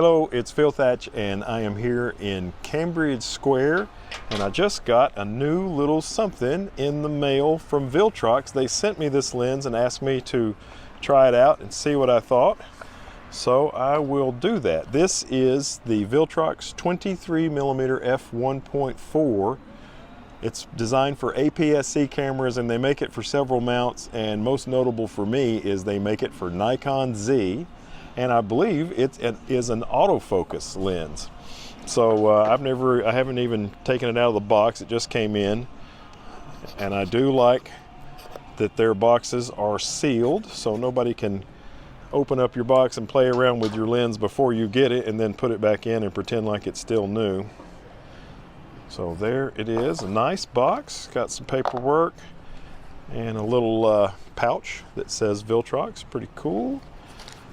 Hello, it's Phil Thatch and I am here in Cambridge Square, and I just got a new little something in the mail from Viltrox. They sent me this lens and asked me to try it out and see what I thought. So I will do that. This is the Viltrox 23mm f1.4. It's designed for APS-c cameras and they make it for several mounts, and most notable for me is they make it for Nikon Z. And I believe it is an autofocus lens. So I haven't even taken it out of the box. It just came in, and I do like that their boxes are sealed, so nobody can open up your box and play around with your lens before you get it and then put it back in and pretend like it's still new. So there it is, a nice box, got some paperwork and a little pouch that says Viltrox, pretty cool.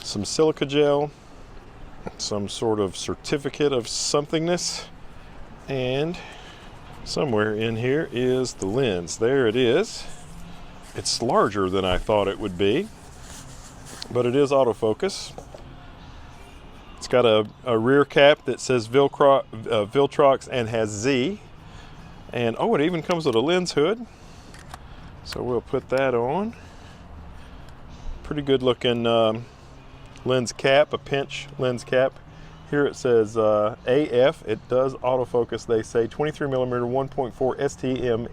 Some silica gel, some sort of certificate of somethingness, and somewhere in here is the lens. There it is. It's larger than I thought it would be, but it is autofocus. It's got a rear cap that says Viltrox and has Z, and oh, it even comes with a lens hood, so we'll put that on. Pretty good looking lens cap, a pinch lens cap. Here it says AF. It does autofocus, they say. 23mm 1.4 STM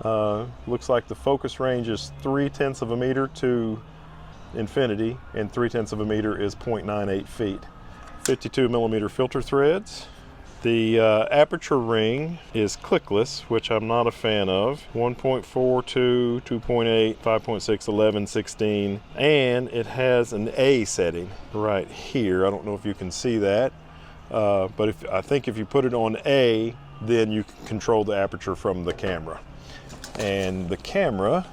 EDIF. Looks like the focus range is 0.3 of a meter to infinity, and 0.3 of a meter is 0.98 feet. 52mm filter threads. The aperture ring is clickless, which I'm not a fan of. 1.42, 2.8, 5.6, 11, 16, and it has an A setting right here. I don't know if you can see that, but I think if you put it on A, then you can control the aperture from the camera. And the camera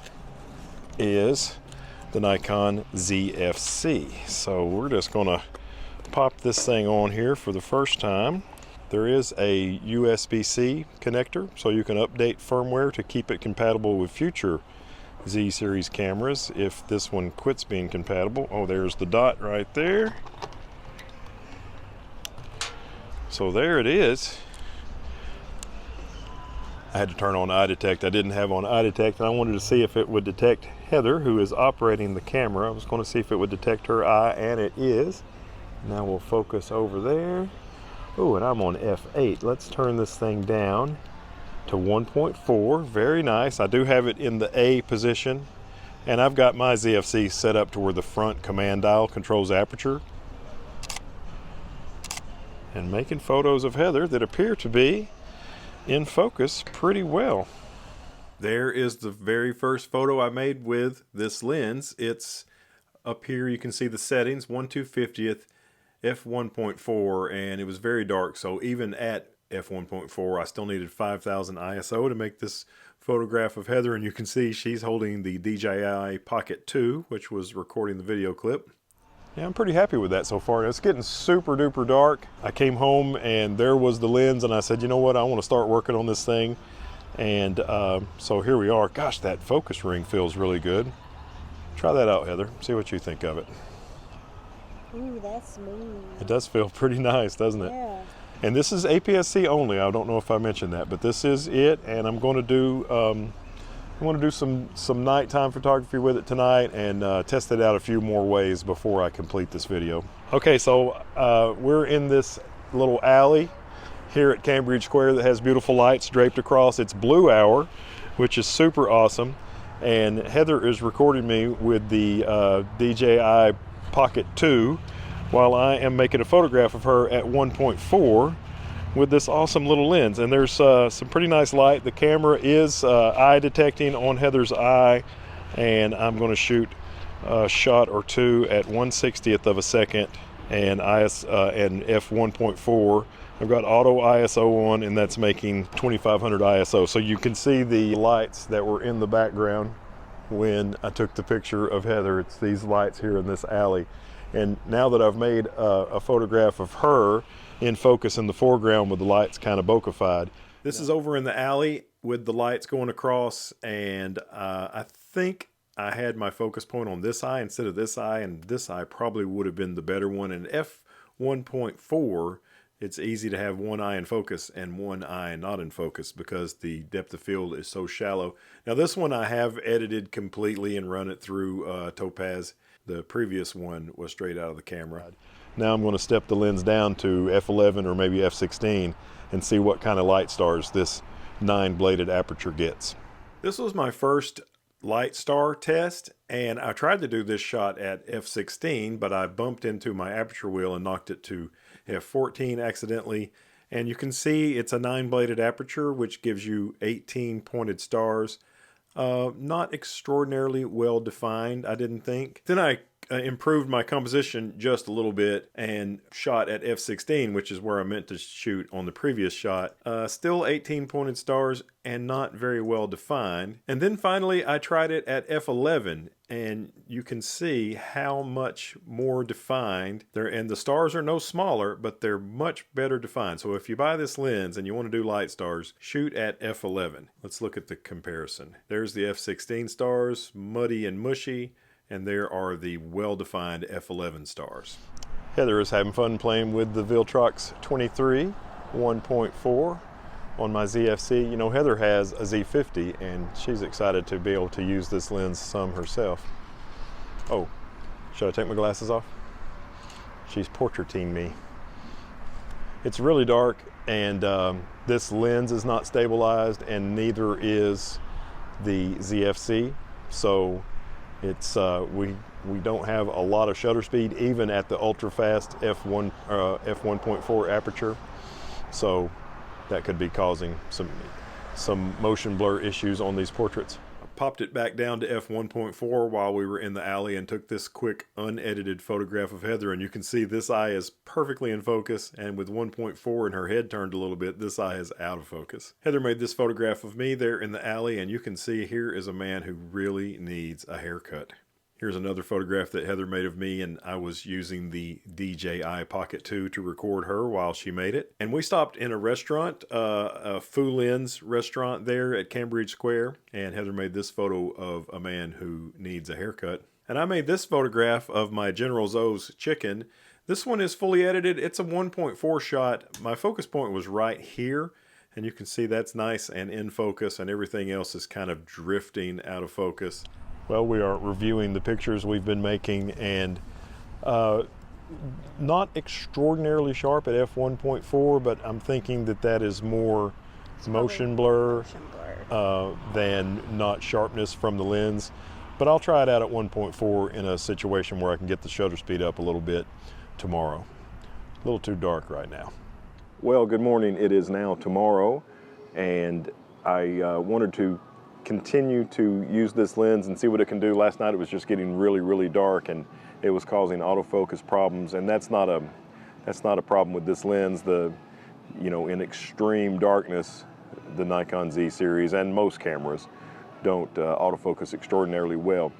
is the Nikon Z FC. So we're just gonna pop this thing on here for the first time. There is a USB-C connector, so you can update firmware to keep it compatible with future Z series cameras if this one quits being compatible. Oh, there's the dot right there. So there it is. I had to turn on eye detect. I didn't have on eye detect, and I wanted to see if it would detect Heather, who is operating the camera. I was going to see if it would detect her eye, and it is. Now we'll focus over there. Oh, and I'm on F8. Let's turn this thing down to 1.4. Very nice. I do have it in the A position, and I've got my ZFC set up to where the front command dial controls aperture. And making photos of Heather that appear to be in focus pretty well. There is the very first photo I made with this lens. It's up here. You can see the settings, 1/250th. f1.4, and it was very dark, so even at f1.4 I still needed 5000 ISO to make this photograph of Heather, and you can see she's holding the DJI Pocket 2, which was recording the video clip. Yeah, I'm pretty happy with that so far. It's getting super duper dark. I came home and there was the lens, and I said, you know what, I want to start working on this thing, and so here we are. Gosh, that focus ring feels really good. Try that out, Heather, see what you think of it. Ooh, that's smooth. It does feel pretty nice, doesn't it? Yeah. And this is APS-c only. I don't know if I mentioned that, but this is it. And I'm going to do some nighttime photography with it tonight and test it out a few more ways before I complete this video. Okay, so we're in this little alley here at Cambridge Square that has beautiful lights draped across. It's blue hour, which is super awesome. And Heather is recording me with the DJI Pocket 2 while I am making a photograph of her at 1.4 with this awesome little lens. And there's some pretty nice light. The camera is eye detecting on Heather's eye, and I'm going to shoot a shot or two at 1/60th of a second and f1.4. I've got auto ISO on, and that's making 2500 ISO. So you can see the lights that were in the background when I took the picture of Heather. It's these lights here in this alley. And now that I've made a photograph of her in focus in the foreground with the lights kind of bokeh-fied. This is over in the alley with the lights going across, and I think I had my focus point on this eye instead of this eye, and this eye probably would have been the better one. And f1.4, it's easy to have one eye in focus and one eye not in focus because the depth of field is so shallow. Now this one I have edited completely and run it through Topaz. The previous one was straight out of the camera. Now I'm going to step the lens down to f11 or maybe f16 and see what kind of light stars this 9-bladed aperture gets. This was my first light star test, and I tried to do this shot at f16, but I bumped into my aperture wheel and knocked it to f14 accidentally. And you can see it's a 9-bladed aperture, which gives you 18 pointed stars. Not extraordinarily well defined, I didn't think. Then I improved my composition just a little bit and shot at f16, which is where I meant to shoot on the previous shot. Still 18 pointed stars and not very well defined. And then finally I tried it at f11, and you can see how much more defined and the stars are no smaller, but they're much better defined. So if you buy this lens and you want to do light stars, shoot at f11. Let's look at the comparison. There's the f16 stars, muddy and mushy, and there are the well-defined f11 stars. Heather is having fun playing with the Viltrox 23 1.4 on my ZFC. You know, Heather has a Z50 and she's excited to be able to use this lens some herself. Oh, should I take my glasses off? She's portraiting me. It's really dark, and this lens is not stabilized, and neither is the ZFC. So it's we don't have a lot of shutter speed even at the ultra fast f1.4 aperture, so that could be causing some motion blur issues on these portraits. I popped it back down to f1.4 while we were in the alley and took this quick unedited photograph of Heather, and you can see this eye is perfectly in focus, and with 1.4 and her head turned a little bit, this eye is out of focus. Heather made this photograph of me there in the alley, and you can see here is a man who really needs a haircut. Here's another photograph that Heather made of me, and I was using the DJI Pocket 2 to record her while she made it. And we stopped in a restaurant, a Fujifilm restaurant there at Cambridge Square, and Heather made this photo of a man who needs a haircut. And I made this photograph of my General Tso's chicken. This one is fully edited. It's a 1.4 shot. My focus point was right here, and you can see that's nice and in focus, and everything else is kind of drifting out of focus. Well, we are reviewing the pictures we've been making, and not extraordinarily sharp at f1.4, but I'm thinking that is more motion blur than not sharpness from the lens. But I'll try it out at 1.4 in a situation where I can get the shutter speed up a little bit tomorrow. A little too dark right now. Well, good morning. It is now tomorrow, and I wanted to continue to use this lens and see what it can do. Last night it was just getting really dark, and it was causing autofocus problems, and that's not a problem with this lens. In extreme darkness, the Nikon Z series and most cameras don't autofocus extraordinarily well.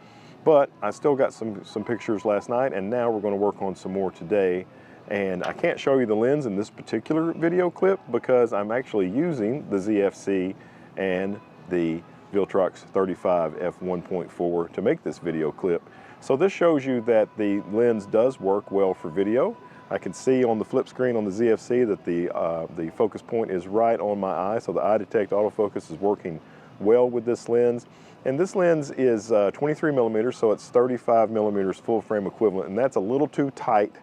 But I still got some pictures last night, and now we're going to work on some more today. And I can't show you the lens in this particular video clip because I'm actually using the ZFC and the Viltrox 35 f1.4 to make this video clip. So this shows you that the lens does work well for video. I can see on the flip screen on the ZFC that the focus point is right on my eye, so the eye detect autofocus is working well with this lens. And this lens is 23mm, so it's 35mm full frame equivalent, and that's a little too tight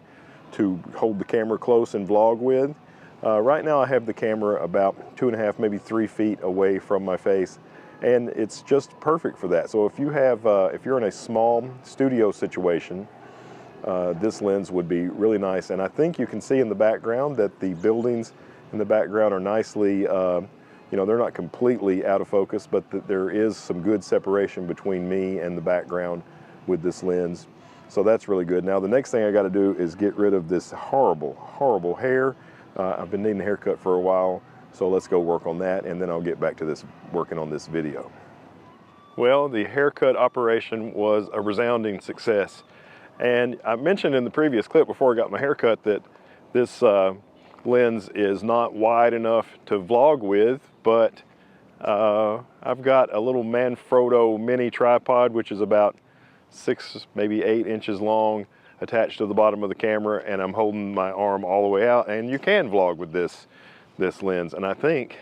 to hold the camera close and vlog with. Right now I have the camera about 2.5, maybe 3 feet away from my face, and it's just perfect for that. So if you have, if you're in a small studio situation, this lens would be really nice. And I think you can see in the background that the buildings in the background are nicely, they're not completely out of focus, but there is some good separation between me and the background with this lens. So that's really good. Now the next thing I got to do is get rid of this horrible hair. I've been needing a haircut for a while. So let's go work on that, and then I'll get back to working on this video. Well, the haircut operation was a resounding success. And I mentioned in the previous clip before I got my haircut that this lens is not wide enough to vlog with, but I've got a little Manfrotto mini tripod, which is about 6, maybe 8 inches long, attached to the bottom of the camera, and I'm holding my arm all the way out, and you can vlog with this lens. And I think,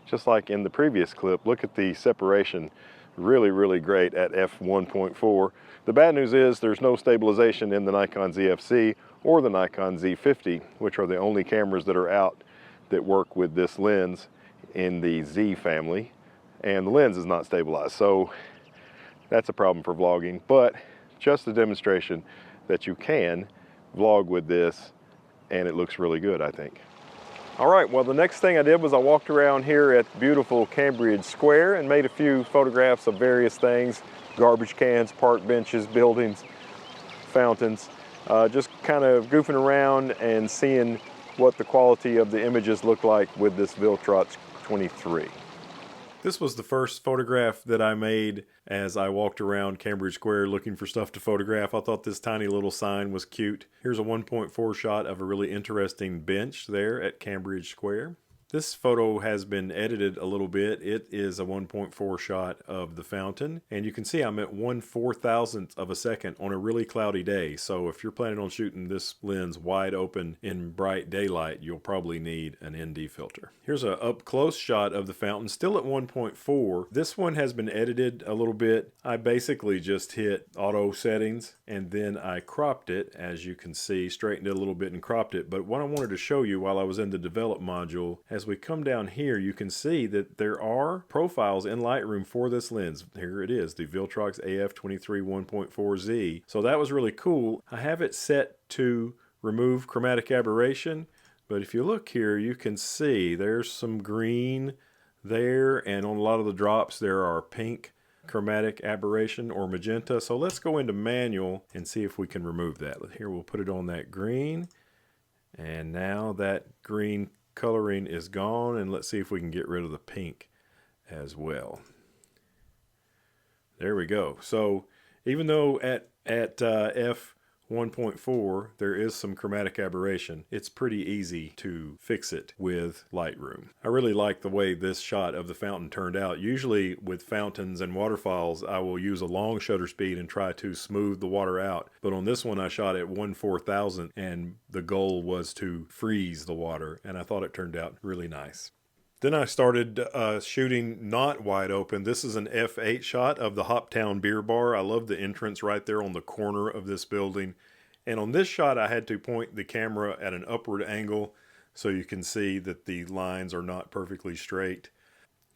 just like in the previous clip, look at the separation, really great at f1.4. The bad news is there's no stabilization in the Nikon Z or the Nikon Z50, which are the only cameras that are out that work with this lens in the Z family, and the lens is not stabilized, so that's a problem for vlogging, but just a demonstration that you can vlog with this, and it looks really good, I think. All right, well, the next thing I did was I walked around here at beautiful Cambridge Square and made a few photographs of various things: garbage cans, park benches, buildings, fountains, just kind of goofing around and seeing what the quality of the images look like with this Viltrox 23. This was the first photograph that I made as I walked around Cambridge Square looking for stuff to photograph. I thought this tiny little sign was cute. Here's a 1.4 shot of a really interesting bench there at Cambridge Square. This photo has been edited a little bit. It is a 1.4 shot of the fountain, and you can see I'm at 1/4000th of a second on a really cloudy day. So if you're planning on shooting this lens wide open in bright daylight, you'll probably need an ND filter. Here's an up close shot of the fountain, still at 1.4. This one has been edited a little bit. I basically just hit auto settings and then I cropped it, as you can see, straightened it a little bit and cropped it. But what I wanted to show you while I was in the develop module, as we come down here, you can see that there are profiles in Lightroom for this lens. Here it is, the Viltrox AF-23 1.4Z. So that was really cool. I have it set to remove chromatic aberration, but if you look here, you can see there's some green there, and on a lot of the drops there are pink chromatic aberration or magenta. So let's go into manual and see if we can remove that. Here we'll put it on that green, and now that green coloring is gone, and let's see if we can get rid of the pink as well. There we go. So even though at f1.4 there is some chromatic aberration, it's pretty easy to fix it with Lightroom. I really like the way this shot of the fountain turned out. Usually with fountains and waterfalls, I will use a long shutter speed and try to smooth the water out. But on this one, I shot at 1/4000th, and the goal was to freeze the water, and I thought it turned out really nice. Then I started shooting not wide open. This is an f8 shot of the Hoptown Beer Bar. I love the entrance right there on the corner of this building. And on this shot, I had to point the camera at an upward angle so you can see that the lines are not perfectly straight.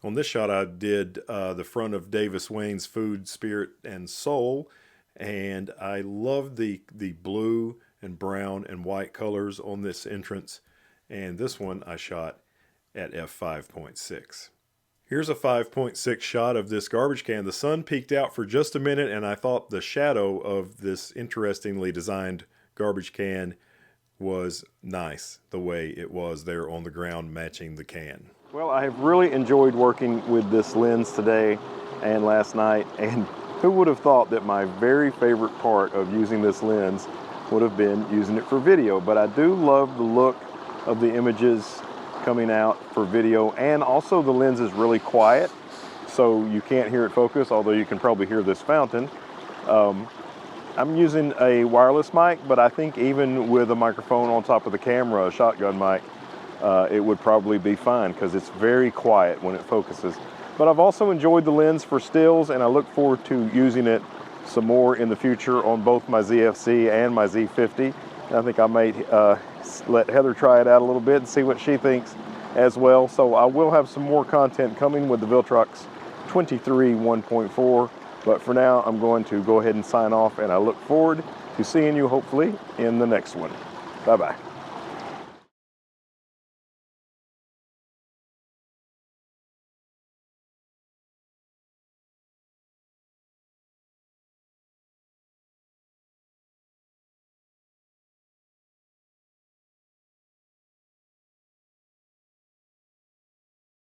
On this shot, I did the front of Davis Wayne's Food, Spirit, and Soul. And I love the blue and brown and white colors on this entrance. And this one I shot at f5.6. Here's a 5.6 shot of this garbage can. The sun peeked out for just a minute, and I thought the shadow of this interestingly designed garbage can was nice, the way it was there on the ground matching the can. Well, I have really enjoyed working with this lens today and last night, and who would have thought that my very favorite part of using this lens would have been using it for video. But I do love the look of the images coming out for video, and also the lens is really quiet, so you can't hear it focus, although you can probably hear this fountain. I'm using a wireless mic, but I think even with a microphone on top of the camera, a shotgun mic, it would probably be fine because it's very quiet when it focuses. But I've also enjoyed the lens for stills, and I look forward to using it some more in the future on both my ZFC and my Z50. I think I might let Heather try it out a little bit and see what she thinks as well. So I will have some more content coming with the Viltrox 23 1.4. But for now, I'm going to go ahead and sign off, and I look forward to seeing you hopefully in the next one. Bye-bye.